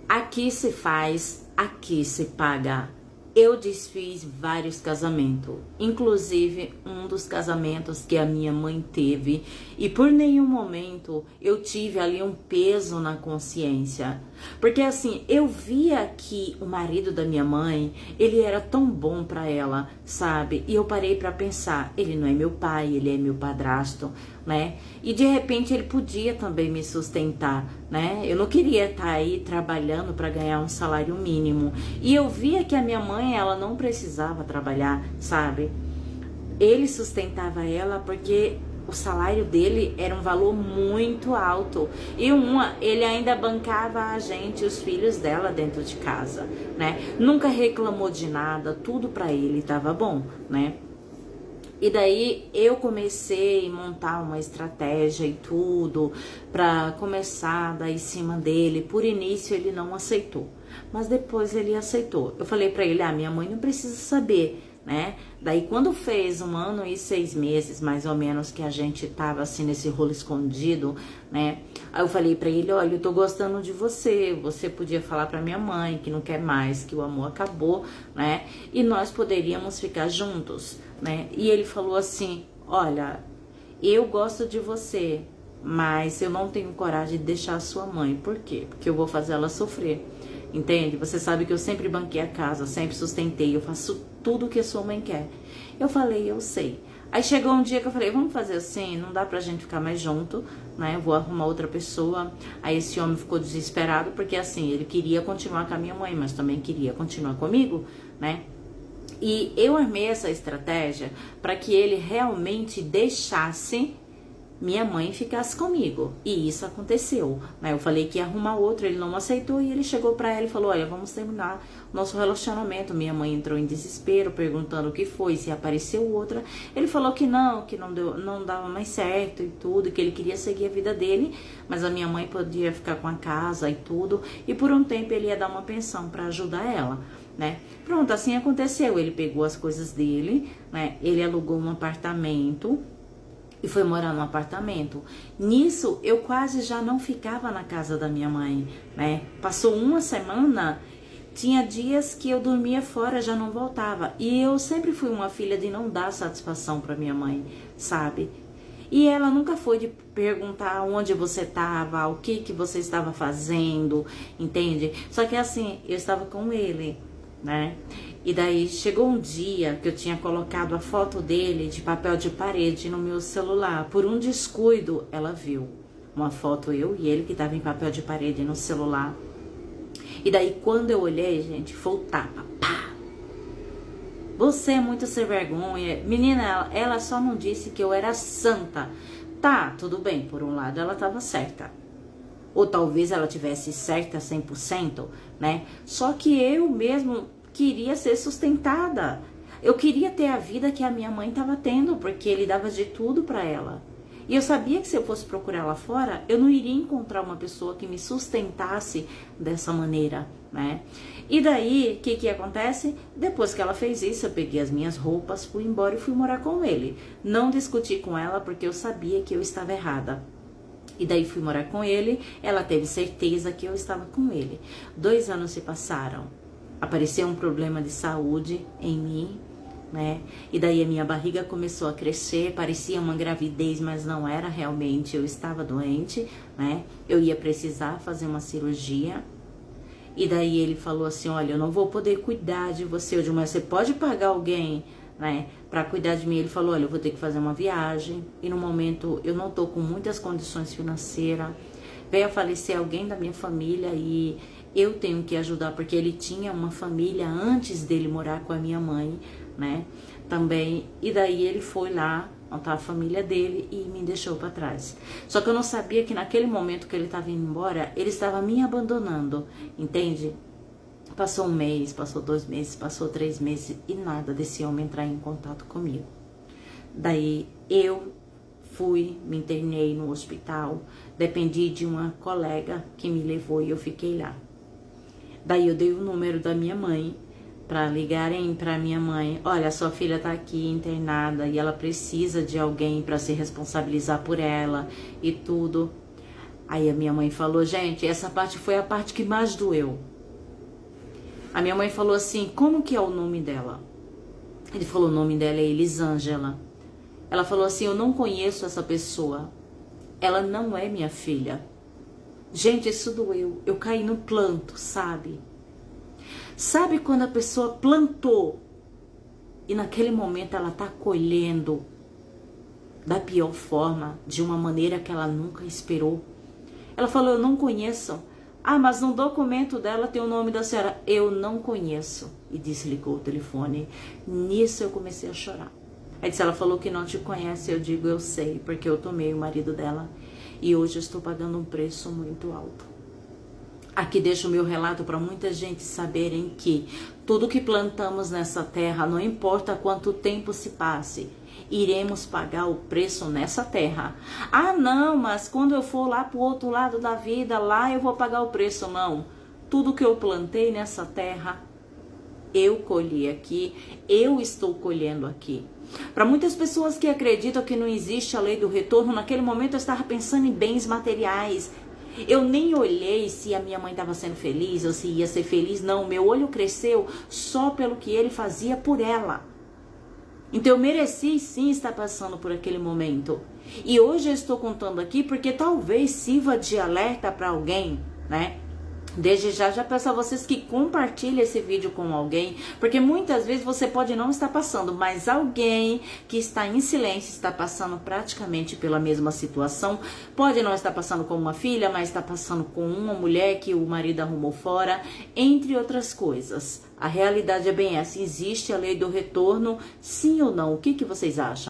Aqui se faz, aqui se paga. Eu desfiz vários casamentos, inclusive um dos casamentos que a minha mãe teve, e por nenhum momento eu tive ali um peso na consciência. Porque assim, eu via que o marido da minha mãe, ele era tão bom pra ela, sabe? E eu parei pra pensar, ele não é meu pai, ele é meu padrasto, né? E de repente ele podia também me sustentar, né? Eu não queria estar aí trabalhando pra ganhar um salário mínimo. E eu via que a minha mãe, ela não precisava trabalhar, sabe? Ele sustentava ela porque o salário dele era um valor muito alto. E ele ainda bancava a gente, os filhos dela dentro de casa, né? Nunca reclamou de nada, tudo pra ele tava bom, né? E daí eu comecei a montar uma estratégia e tudo pra começar a dar em cima dele. Por início ele não aceitou, mas depois ele aceitou. Eu falei pra ele, minha mãe não precisa saber, né? Daí quando fez 1 ano e 6 meses, mais ou menos, que a gente tava assim nesse rolo escondido, né? Aí eu falei pra ele, olha, eu tô gostando de você, você podia falar pra minha mãe que não quer mais, que o amor acabou, né? E nós poderíamos ficar juntos, né? E ele falou assim, olha, eu gosto de você, mas eu não tenho coragem de deixar a sua mãe. Por quê? Porque eu vou fazer ela sofrer. Entende? Você sabe que eu sempre banquei a casa, sempre sustentei, eu faço tudo o que a sua mãe quer. Eu falei, eu sei. Aí chegou um dia que eu falei, vamos fazer assim, não dá pra gente ficar mais junto, né? Eu vou arrumar outra pessoa. Aí esse homem ficou desesperado, porque assim, ele queria continuar com a minha mãe, mas também queria continuar comigo, né? E eu armei essa estratégia para que ele realmente deixasse minha mãe ficasse comigo. E isso aconteceu, né? Eu falei que ia arrumar outro, ele não aceitou e ele chegou pra ela e falou, olha, vamos terminar nosso relacionamento. Minha mãe entrou em desespero, perguntando o que foi, se apareceu outra. Ele falou que não deu, não dava mais certo e tudo, que ele queria seguir a vida dele, mas a minha mãe podia ficar com a casa e tudo, e por um tempo ele ia dar uma pensão pra ajudar ela, né? Pronto, assim aconteceu. Ele pegou as coisas dele, né? Ele alugou um apartamento e foi morar no apartamento. Nisso, eu quase já não ficava na casa da minha mãe, né? Passou 1 semana, tinha dias que eu dormia fora, já não voltava. E eu sempre fui uma filha de não dar satisfação para minha mãe, sabe? E ela nunca foi de perguntar onde você estava, o que você estava fazendo, entende? Só que assim, eu estava com ele, né? E daí chegou um dia que eu tinha colocado a foto dele de papel de parede no meu celular. Por um descuido, ela viu uma foto, eu e ele, que tava em papel de parede no celular. E daí quando eu olhei, gente, foi o tapa. Pá! Você é muito sem vergonha. Menina, ela só não disse que eu era santa. Tá, tudo bem, por um lado ela tava certa. Ou talvez ela tivesse certa 100%, né? Só que eu mesmo queria ser sustentada. Eu queria ter a vida que a minha mãe estava tendo, porque ele dava de tudo para ela. E eu sabia que se eu fosse procurar lá fora, eu não iria encontrar uma pessoa que me sustentasse dessa maneira, né? E daí, o que acontece? Depois que ela fez isso, eu peguei as minhas roupas, fui embora e fui morar com ele. Não discuti com ela porque eu sabia que eu estava errada. E daí fui morar com ele, ela teve certeza que eu estava com ele. 2 anos se passaram. Apareceu um problema de saúde em mim, né? E daí a minha barriga começou a crescer, parecia uma gravidez, mas não era realmente, eu estava doente, né? Eu ia precisar fazer uma cirurgia. E daí ele falou assim, olha, eu não vou poder cuidar de você hoje, mas você pode pagar alguém, né, pra cuidar de mim. Ele falou, olha, eu vou ter que fazer uma viagem, e no momento eu não tô com muitas condições financeiras, veio a falecer alguém da minha família e eu tenho que ajudar, porque ele tinha uma família antes dele morar com a minha mãe, né, também. E daí ele foi lá montar a família dele e me deixou pra trás. Só que eu não sabia que naquele momento que ele estava indo embora, ele estava me abandonando, entende? Passou 1 mês, passou 2 meses, passou 3 meses e nada desse homem entrar em contato comigo. Daí eu fui, me internei no hospital, dependi de uma colega que me levou e eu fiquei lá. Daí eu dei o número da minha mãe para ligarem para minha mãe, olha, sua filha tá aqui internada e ela precisa de alguém para se responsabilizar por ela e tudo. Aí a minha mãe falou, gente, essa parte foi a parte que mais doeu. A minha mãe falou assim, como que é o nome dela? Ele falou, o nome dela é Elisângela. Ela falou assim, eu não conheço essa pessoa. Ela não é minha filha. Gente, isso doeu. Eu caí no planto, sabe? Sabe quando a pessoa plantou e naquele momento ela tá colhendo da pior forma, de uma maneira que ela nunca esperou? Ela falou, eu não conheço. Ah, mas no documento dela tem o nome da senhora. Eu não conheço. E desligou o telefone. Nisso eu comecei a chorar. Aí ela falou que não te conhece. Eu digo, eu sei, porque eu tomei o marido dela. E hoje eu estou pagando um preço muito alto. Aqui deixo o meu relato para muita gente saberem que tudo que plantamos nessa terra, não importa quanto tempo se passe, iremos pagar o preço nessa terra. Ah, não, mas quando eu for lá pro outro lado da vida, lá eu vou pagar o preço. Não. Tudo que eu plantei nessa terra, eu colhi aqui, eu estou colhendo aqui. Para muitas pessoas que acreditam que não existe a lei do retorno, naquele momento eu estava pensando em bens materiais. Eu nem olhei se a minha mãe estava sendo feliz ou se ia ser feliz. Não, meu olho cresceu só pelo que ele fazia por ela. Então eu mereci sim estar passando por aquele momento. E hoje eu estou contando aqui porque talvez sirva de alerta para alguém, né? Desde já peço a vocês que compartilhem esse vídeo com alguém, porque muitas vezes você pode não estar passando, mas alguém que está em silêncio está passando praticamente pela mesma situação. Pode não estar passando com uma filha, mas está passando com uma mulher que o marido arrumou fora, entre outras coisas. A realidade é bem essa, existe a lei do retorno, sim ou não? O que vocês acham?